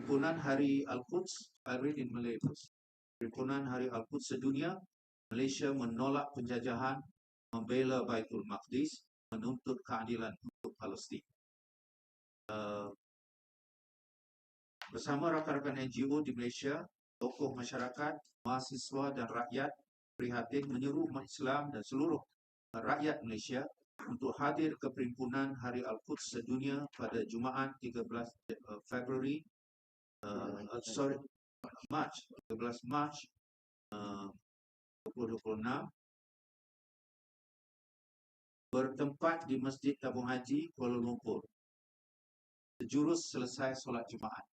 Himpunan Hari Al-Quds, I read in Malay first. Himpunan Hari Al-Quds Sedunia, Malaysia menolak penjajahan, membela Baitul Maqdis, menuntut keadilan untuk Palestin. Bersama rakan-rakan NGO di Malaysia, tokoh masyarakat, mahasiswa dan rakyat prihatin menyeru umat Islam dan seluruh rakyat Malaysia untuk hadir ke Perhimpunan Hari Al-Quds Sedunia pada Jumaat 13 Februari Mac 13 Mac 2026 bertempat di Masjid Tabung Haji Kuala Lumpur sejurus selesai solat Jumaat.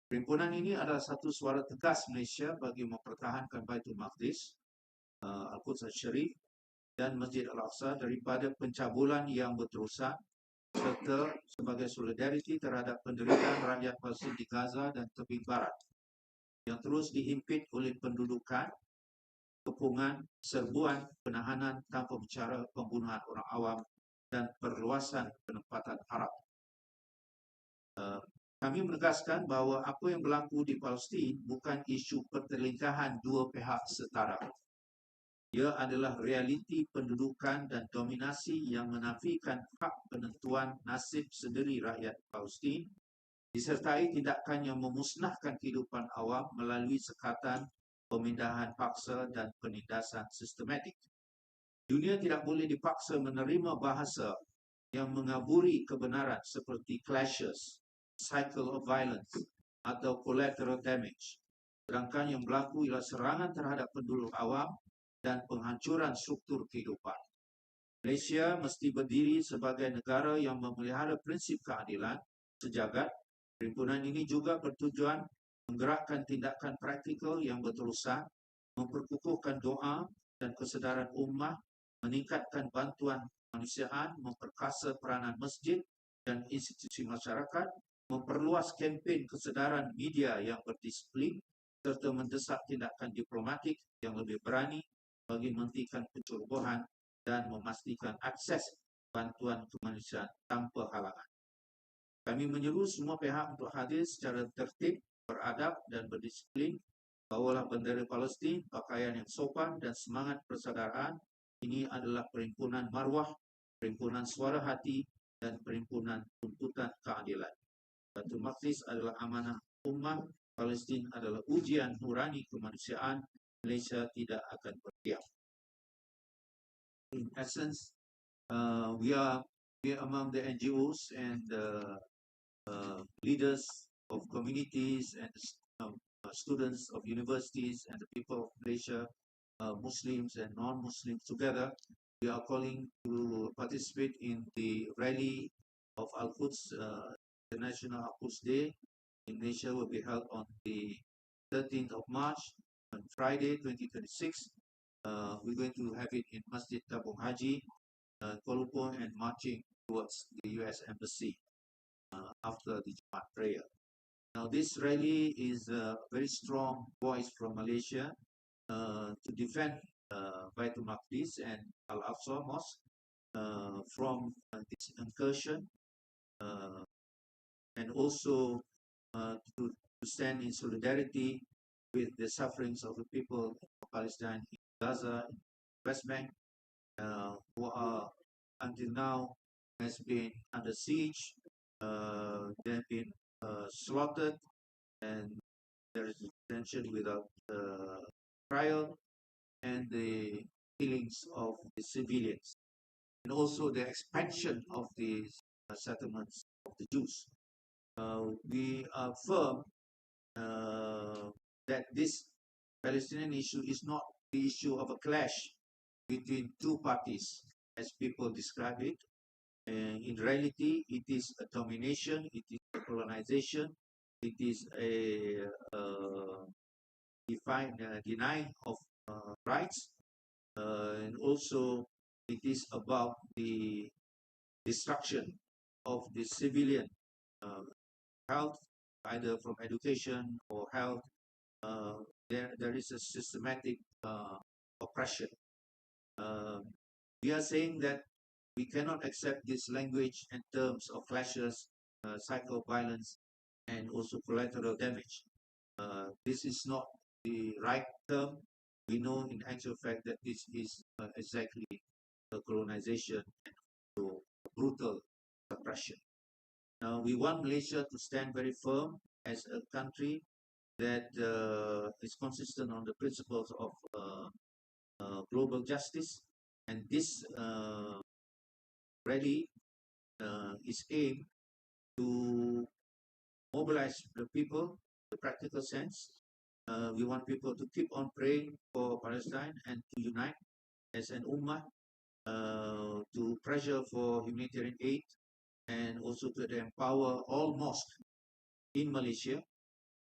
Perhimpunan ini adalah satu suara tegas Malaysia bagi mempertahankan Baitul Maqdis, Al-Quds Syarif dan Masjid Al-Aqsa daripada pencabulan yang berterusan serta sebagai solidariti terhadap penderitaan rakyat Palestin di Gaza dan tepi barat yang terus dihimpit oleh pendudukan, kepungan, serbuan, penahanan tanpa bicara, pembunuhan orang awam dan perluasan penempatan Arab. Kami menegaskan bahawa apa yang berlaku di Palestin bukan isu pertelingkahan dua pihak setara. Ia adalah realiti pendudukan dan dominasi yang menafikan hak penentuan nasib sendiri rakyat Palestin, disertai tindakan yang memusnahkan kehidupan awam melalui sekatan, pemindahan paksa dan penindasan sistematik. Dunia tidak boleh dipaksa menerima bahasa yang mengaburi kebenaran seperti clashes, cycle of violence atau collateral damage. Sedangkan yang berlaku ialah serangan terhadap penduduk awam dan penghancuran struktur kehidupan. Malaysia mesti berdiri sebagai negara yang memelihara prinsip keadilan sejagat. Perhimpunan ini juga bertujuan menggerakkan tindakan praktikal yang berterusan, memperkukuhkan doa dan kesedaran ummah, meningkatkan bantuan kemanusiaan, memperkasa peranan masjid dan institusi masyarakat, memperluas kempen kesedaran media yang berdisiplin, serta mendesak tindakan diplomatik yang lebih berani bagi menghentikan pencerobohan dan memastikan akses bantuan kemanusiaan tanpa halangan. Kami menyeru semua pihak untuk hadir secara tertib, beradab dan berdisiplin, bawalah bendera Palestin, pakaian yang sopan dan semangat persaudaraan. Ini adalah perhimpunan maruah, perhimpunan suara hati dan perhimpunan tuntutan keadilan. Baitul Maqdis adalah amanah ummah, Palestin adalah ujian nurani kemanusiaan, Malaysia tidak akan berdiam. In essence, we are among the NGOs and leaders of communities and students of universities and the people of Malaysia, Muslims and non-Muslims together. We are calling to participate in the rally of Al-Quds, the National Al-Quds Day in Malaysia will be held on the 13th of March, on Friday 2026. We're going to have it in Masjid Tabung Haji, Kuala Lumpur, and marching towards the US Embassy after the Jumat prayer. Now, this rally is a very strong voice from Malaysia to defend Baitul Maqdis and Al-Aqsa Mosque from this incursion, and also to stand in solidarity with the sufferings of the people of Palestine in Gaza, in West Bank, who are until now has been under siege. They have been slaughtered, and there is detention without trial, and the killings of the civilians, and also the expansion of the settlements of the Jews. We are firm that this Palestinian issue is not the issue of a clash between two parties, as people describe it. In reality, it is a domination, it is a colonization, it is a denying of rights, and also it is about the destruction of the civilian health, either from education or health. There is a systematic oppression. We are saying that we cannot accept this language in terms of clashes, cycle of violence, and also collateral damage. This is not the right term. We know in actual fact that this is exactly colonization and so brutal oppression. Now, we want Malaysia to stand very firm as a country that is consistent on the principles of global justice, and this rally is aimed to mobilize the people, the practical sense. We want people to keep on praying for Palestine and to unite as an ummah, to pressure for humanitarian aid, and also to empower all mosques in Malaysia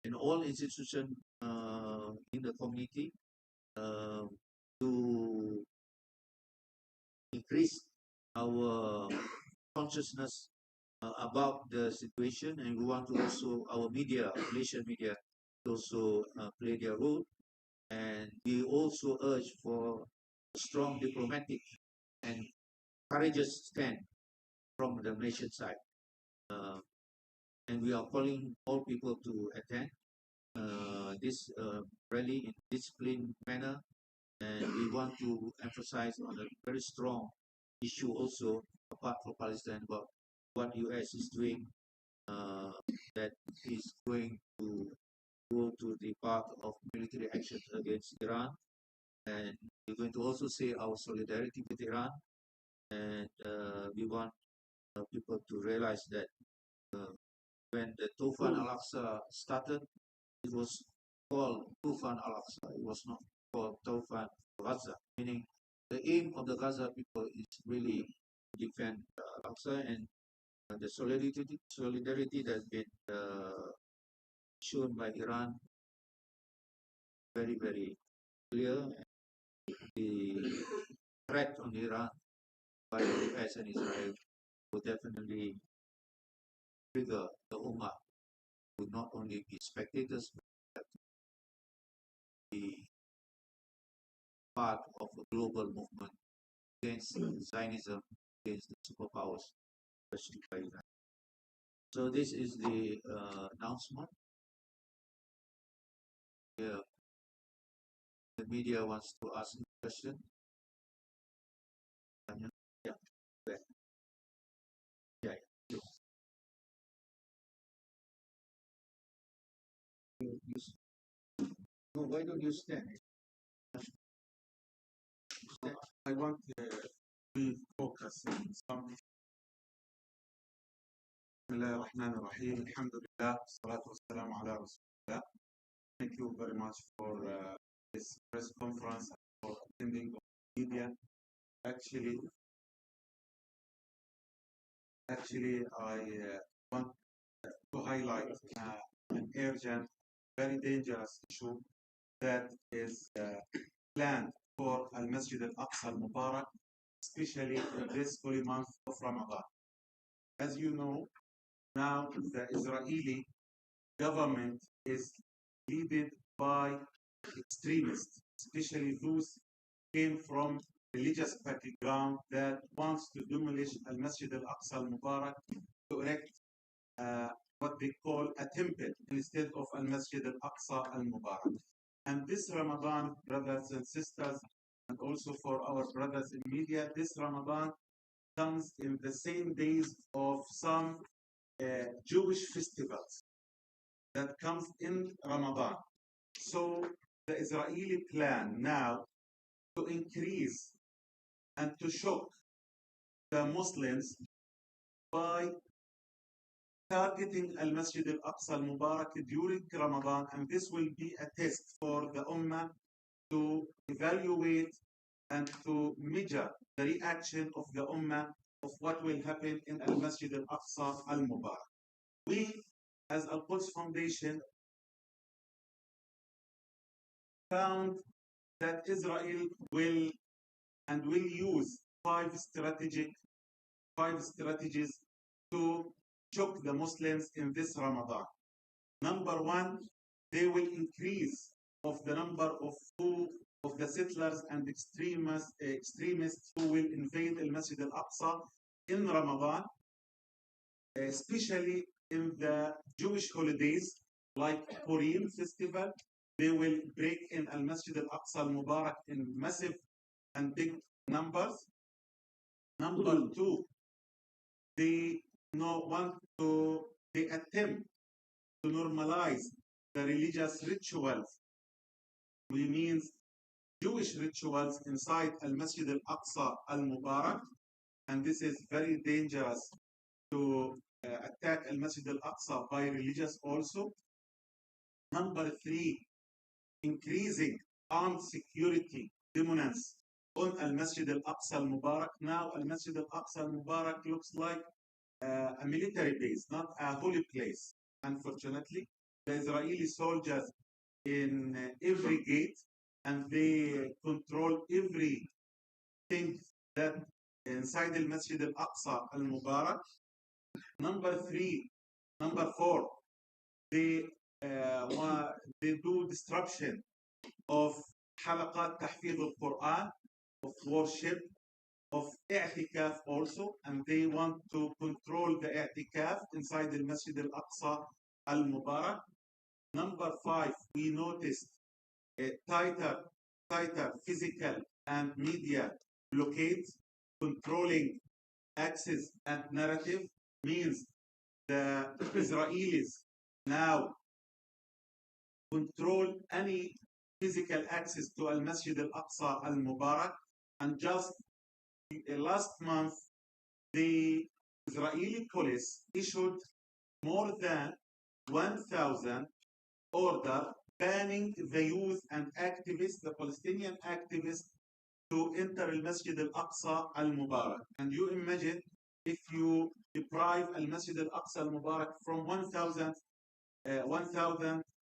and all institutions in the community to increase our consciousness about the situation, and we want to also our media, Malaysian media, also play their role, and we also urge for a strong diplomatic and courageous stand from the Malaysian side, and we are calling all people to attend this rally in disciplined manner, and we want to emphasize on a very strong issue also apart from Palestine about what US is doing, that is going to go to the path of military actions against Iran, and we're going to also say our solidarity with Iran, and we want people to realize that when the Tufan Al-Aqsa started, it was called Tufan Al-Aqsa. It was not called Tufan Gaza, meaning the aim of the Gaza people is really to defend Al-Aqsa, and the solidarity that's been shown by Iran very, very clear. The threat on Iran by the US and Israel will definitely trigger the Ummah to not only be spectators, but be part of a global movement against Zionism, against the superpowers, especially by Iran. So this is the announcement. Yeah. The media wants to ask a question. Yeah. Yeah. No, why don't you stand? I want to focus on some. بسم الله الرحمن الرحيم الحمد لله والصلاة والسلام على رسول الله. Thank you very much for this press conference and for attending the media. Actually, I want to highlight an urgent, very dangerous issue that is planned for Al-Masjid Al-Aqsa Al-Mubarak, especially in this holy month of Ramadan. As you know, now the Israeli government is led by extremists, especially those came from religious background that wants to demolish Al-Masjid Al-Aqsa Al-Mubarak to erect what they call a temple instead of Al-Masjid Al-Aqsa Al-Mubarak. And this Ramadan, brothers and sisters, and also for our brothers in media, this Ramadan comes in the same days of some Jewish festivals that comes in Ramadan. So the Israeli plan now to increase and to shock the Muslims by targeting Al-Masjid Al-Aqsa Al-Mubarak during Ramadan, and this will be a test for the Ummah to evaluate and to measure the reaction of the Ummah of what will happen in Al-Masjid Al-Aqsa Al-Mubarak. We, as Al-Quds Foundation, found that Israel will use five strategies to shock the Muslims in this Ramadan. Number one, they will increase of the number of the settlers and extremists who will invade Al-Masjid Al-Aqsa in Ramadan, especially in the Jewish holidays, like Purim festival, they will break in Al-Masjid Al-Aqsa Al-Mubarak in massive and big numbers. Number two, they they attempt to normalize the religious rituals. We mean Jewish rituals inside Al-Masjid Al-Aqsa Al-Mubarak, and this is very dangerous to attack Al-Masjid Al-Aqsa by religious also. Number three, increasing armed security dominance on Al-Masjid Al-Aqsa Al-Mubarak. Now Al-Masjid Al-Aqsa Al-Mubarak looks like a military base, not a holy place. Unfortunately, the Israeli soldiers in every gate, and they control everything that inside the Masjid Al-Aqsa Al-Mubarak. Number four, they do disruption of halaqat tahfidh al-Quran, of worship, of i'tikaf also, and they want to control the i'tikaf inside the Masjid Al-Aqsa Al-Mubarak. Number five, we noticed a tighter physical and media blockades, controlling access and narrative, means the Israelis now control any physical access to Al-Masjid Al-Aqsa Al-Mubarak. And just last month, the Israeli police issued more than 1,000 orders banning the youth and activists, the Palestinian activists, to enter Al-Masjid Al-Aqsa Al-Mubarak. And you imagine if you deprive Al-Masjid Al-Aqsa Al-Mubarak from 1,000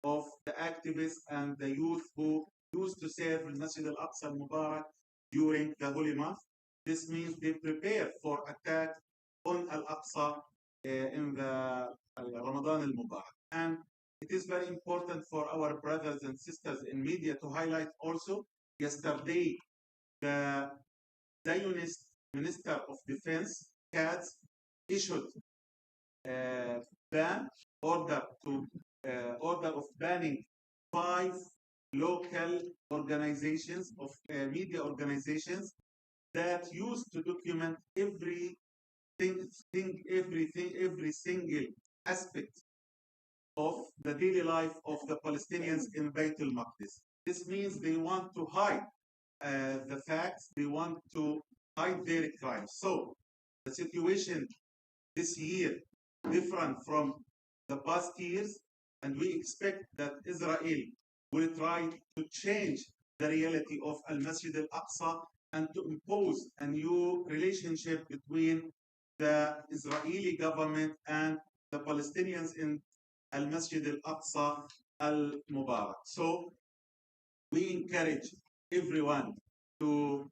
of the activists and the youth who used to serve Al-Masjid Al-Aqsa Al-Mubarak during the holy month. This means they prepare for attack on Al-Aqsa in the Ramadan Al-Mubarak. And it is very important for our brothers and sisters in media to highlight also, yesterday, the Zionist Minister of Defense, Katz, issued a order of banning 5 local organizations of media organizations that used to document every single aspect of the daily life of the Palestinians in Beit al-Maqdis. This means they want to hide the facts, they want to hide their crimes. So the situation this year different from the past years, and we expect that Israel will try to change the reality of Al-Masjid Al-Aqsa and to impose a new relationship between the Israeli government and the Palestinians in Al-Masjid Al-Aqsa Al-Mubarak. So we encourage everyone to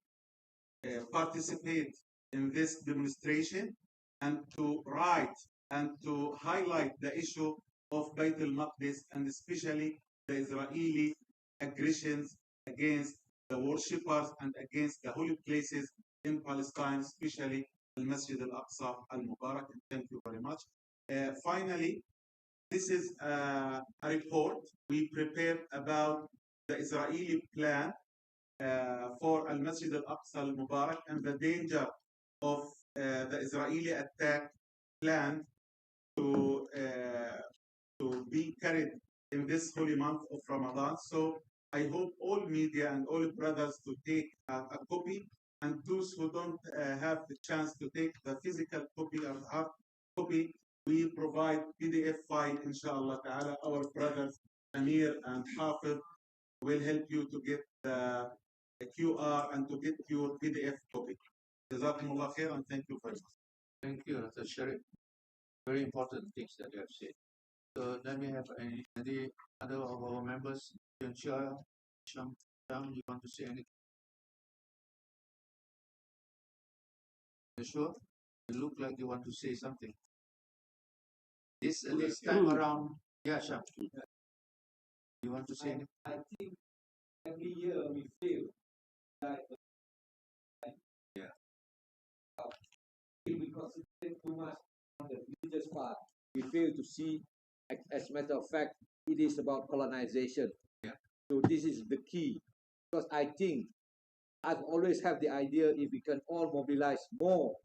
participate in this demonstration and to write and to highlight the issue of Beit al-Maqdis, and especially the Israeli aggressions against the worshippers and against the holy places in Palestine, especially Al-Masjid Al-Aqsa Al-Mubarak. Thank you very much. Finally, this is a report we prepared about the Israeli plan for Al-Masjid Al-Aqsa Al-Mubarak and the danger of the Israeli attack plan to be carried in this holy month of Ramadan. So I hope all media and all brothers to take a copy, and those who don't have the chance to take the physical copy or hard copy, we provide PDF file, inshallah ta'ala. Our brothers Amir and Hafid will help you to get the QR and to get your PDF copy. Jazakumullah khair, and thank you very much. Thank you, Dr. Sharif. Very important things that you have said. So let me have any other of our members. Jaya, Sham, you want to say anything? You sure? You look like you want to say something. This time around, yeah, Sham. You want to say anything? I think every year we feel that we concentrate too much on the religious part. we fail to see, as a matter of fact, it is about colonization. Yeah. So this is the key, because I think I've always had the idea if we can all mobilize more,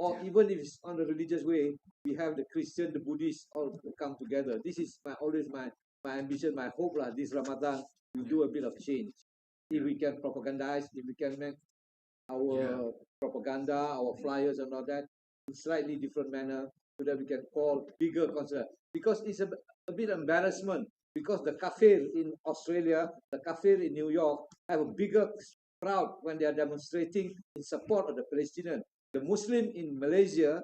or Yeah. even if it's on the religious way, we have the Christian, the Buddhist all come together. This is always my ambition, my hope lah. This Ramadan we do a bit of change. If we can propagandize, if we can make our propaganda, our flyers and all that in slightly different manner, so that we can call bigger concern. Because it's a bit embarrassment, because the kafir in Australia, the kafir in New York have a bigger crowd when they are demonstrating in support of the Palestinian. The Muslim in Malaysia,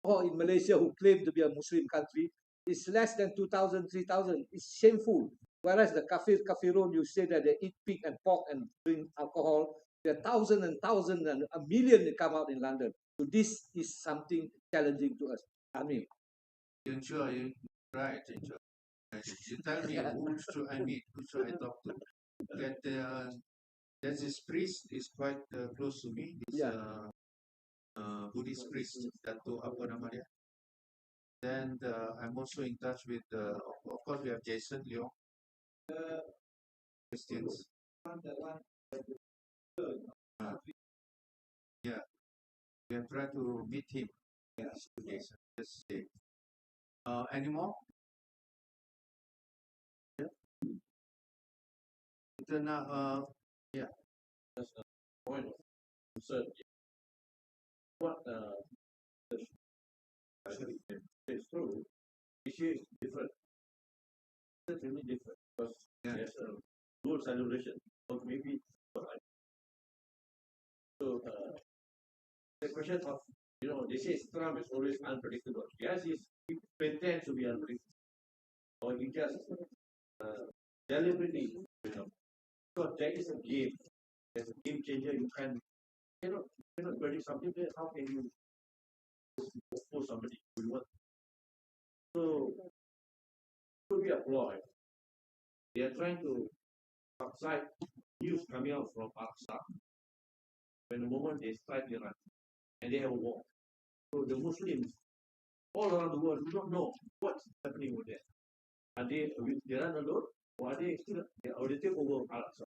or in Malaysia who claim to be a Muslim country, is less than 2,000, 3,000. It's shameful. Whereas the kafirun, you say that they eat pig and pork and drink alcohol, there are thousands and thousands and a million that come out in London. So this is something challenging to us. I mean, Enjoy, right? Enjoy. You tell me who should I meet, who should I talk to? That there's this priest is quite close to me. This Buddhist priest, Dato apa nama dia? Then I'm also in touch with, of course, we have Jason Leong, Christians. Yeah, we have tried to meet him. Yes, Jason. Let's see. Any more? Yeah. Then, yeah. That's the point of concern. What actually it's true. Issue is different. It's really different because there's a dual celebration. So maybe so the question of they say Trump is always unpredictable. Yes, he pretends to be unpredictable, or he just deliberately, because there is a game. There's a game changer. You cannot predict something. How can you oppose somebody who want? So to be applauded. They are trying to outside news coming out from outside. When the moment they strike Iran and they have a war. So the Muslims all around the world do not know what's happening with them. Are they with Iran alone, or are they still or they take over Al-Aqsa?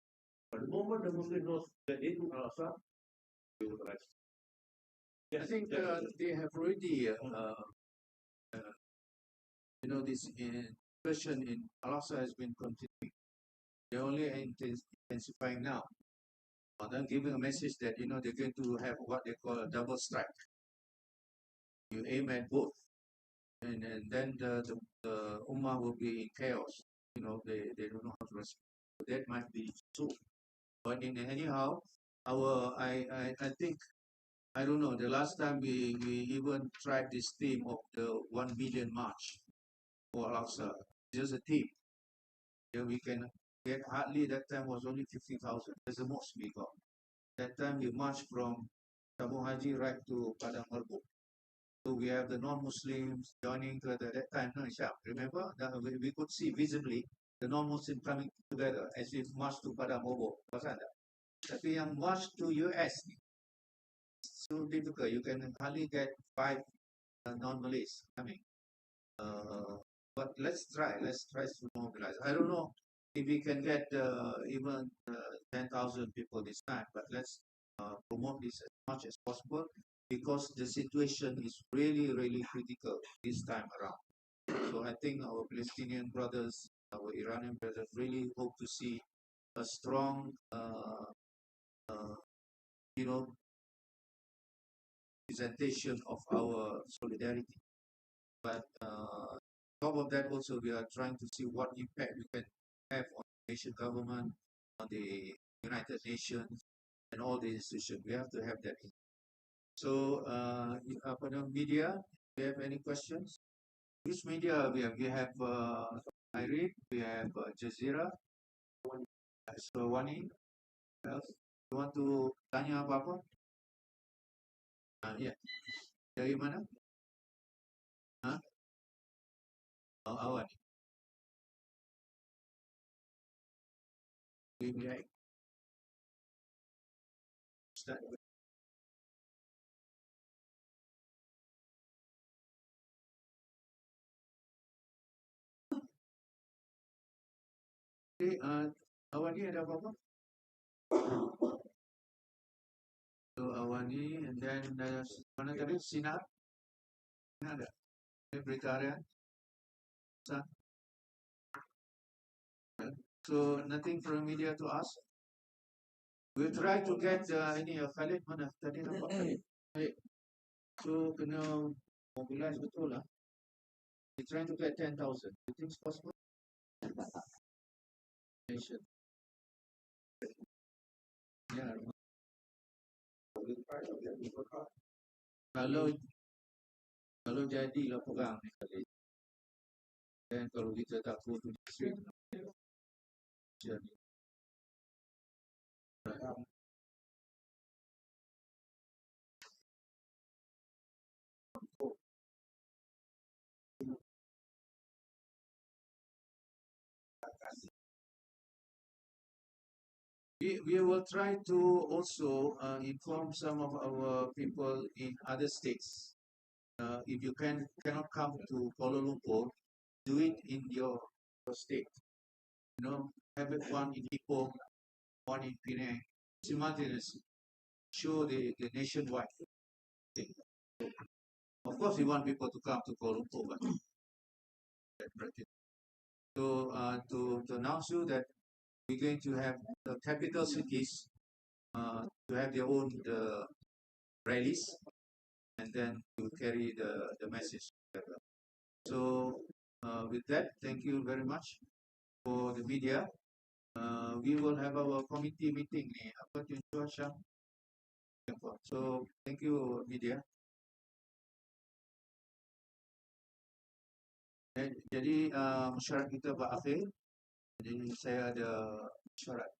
But the moment the Muslim knows that they took Al-Aqsa, they will rise. I think they have already, this question in Al-Aqsa has been continuing. They're only intensifying now. Then giving a message that they're going to have what they call a double strike. You aim at both, and then the Ummah will be in chaos. They don't know how to respond. That might be true. But anyhow, I think, I don't know, the last time we even tried this theme of the 1 million march for Al-Aqsa, just a team. We can get hardly, that time was only 50,000. That's the most we got. That time we marched from Tabung Haji right to Padang Merbuk. So we have the non-Muslims joining that time. No, remember that we could see visibly the non-Muslims coming together as we marched to Padang Merbuk. Tapi yang march to US, so difficult. You can hardly get 5 non-Malays coming. But let's try to mobilize. I don't know if we can get even 10,000 people this time, but let's promote this as much as possible, because the situation is really, really critical this time around. So I think our Palestinian brothers, our Iranian brothers really hope to see a strong, presentation of our solidarity. But top of that also, we are trying to see what impact we can have on the Asian government, on the United Nations, and all the institutions. We have to have that. So, media, do you have any questions? Which media we have? We have IRID, we have Jazeera, Astro, AWANI. Else? You want to tanya apa-apa? Ya. Dari mana? Oh, AWANI. Ustaz. Okay, AWANI ada apa-apa? So AWANI, and then mana tadi? Sinar? Ada? Berita harian? So nothing from media to ask. We try to get ini Khalid mana? Tadi nampak Khalid. Baik. So kena mobilize betul lah. We trying to get 10,000. You think it's possible? Nation. Yeah. Kalau jadilah perang ni Khalid. Dan kalau kita tak go to the street, jadi. We will try to also inform some of our people in other states. If you cannot come to Kuala Lumpur, do it in your state. You know, have it one in Ipoh, one in Penang, simultaneously. Show the nationwide thing. Of course, we want people to come to Kuala Lumpur, but so to announce you that we're going to have the capital cities to have their own rallies, and then to carry the message together. So with that, thank you very much for the media. We will have our committee meeting ni apa tu Syam. So thank you media. Jadi mesyuarat kita berakhir. Jadi saya ada mesyuarat.